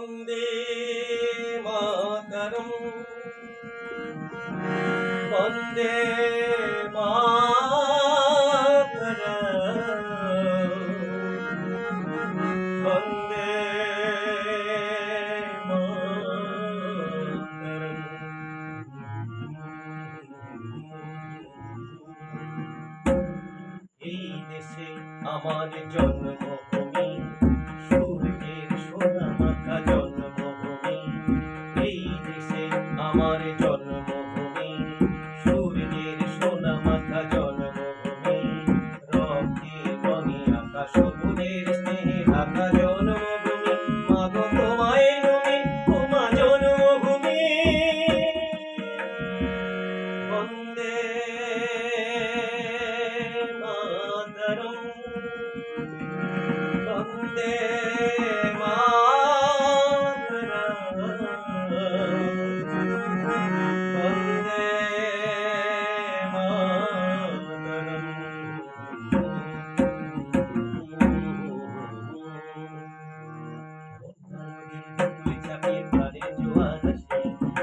বন্দে মাতরম বন্দে মাতরম বন্দে এই দেশে আমার জন্মভূমি, সূর্যের সোনা মাথা জন্মভূমি। এই দেশে আমার জন্মভূমি, সূর্যের সোনা মাথা জন্মভূমি। রক্তে রঙে আঁকা সবুজের স্নেহে ঢাকা জন্মভূমি। মাগো তোমায় নমি ও মা জন্মভূমি। বন্দে মাতরম বন্দে মাতরম বন্দে মাতরম। তুই চাপিয়ে প্রাণের জোয়ার আসে,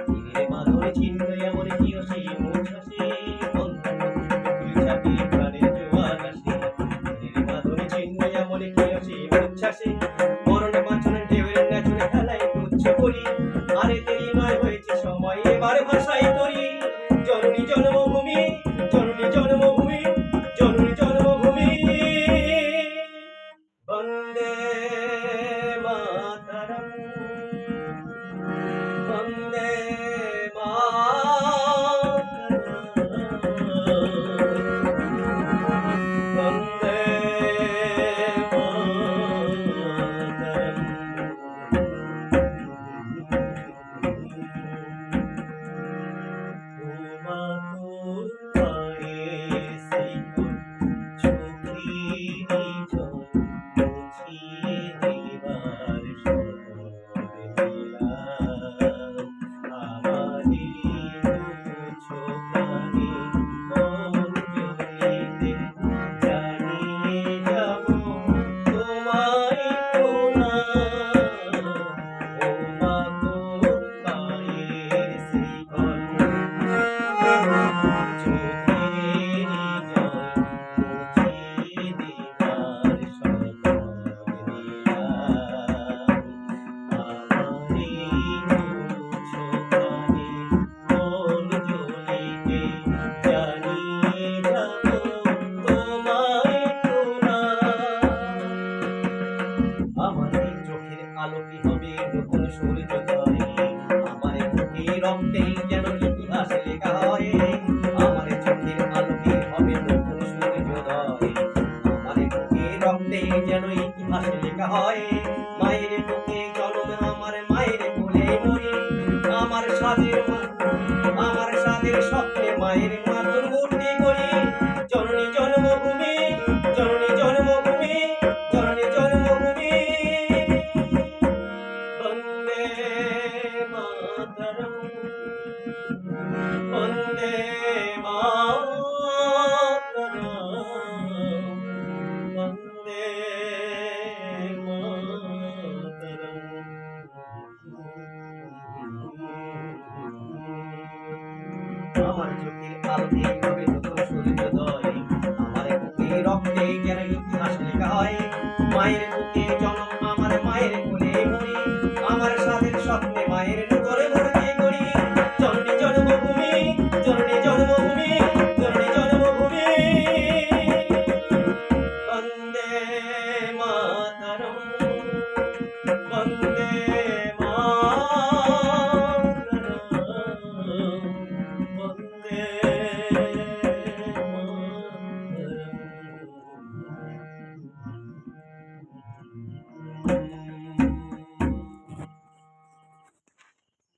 তীরে বাঁধনে ছিন্ন এমন কিয়সী মুছাসে। তুই চাপিয়ে প্রাণের জোয়ার আসে, তীরে বাঁধনে ছিন্ন এমন কিয়সী মুছাসে। মরণ বাঁচনের ঢেউয়ের নাচনে খেলায় তুচ্ছ করি, আরে দেরি নয় হয়েছে সময় এবার ভাষায় তরি। জননী জন্মভূমি, জননী জন্মভূমি, জননী জন্মভূমি। বন্দে মাতরম বন্দে মাতরম বন্দে আলোকি হবে নতুন সূর্যোদয়। আমার বুকে রক্তে যেন ইতিহাস লেখা হয়। আমার চোখের আলোকে হবে নতুন সূর্যোদয়। আমার বুকে রক্তে যেন ইতিহাস লেখা হয়। মায়ের বুকে জন্ম আমার, মায়ের কোলে মরি। আমার স্বাদের স্বপ্নে মায়ের মাতৃ মূর্তি করি। জননী জন্মভূমি, জননী জন্মভূমি, জননী জন্মভূমি। বন্দে মাতরম বন্দে মাতরম বন্দে মাতরম। আমার চোখের আলোকে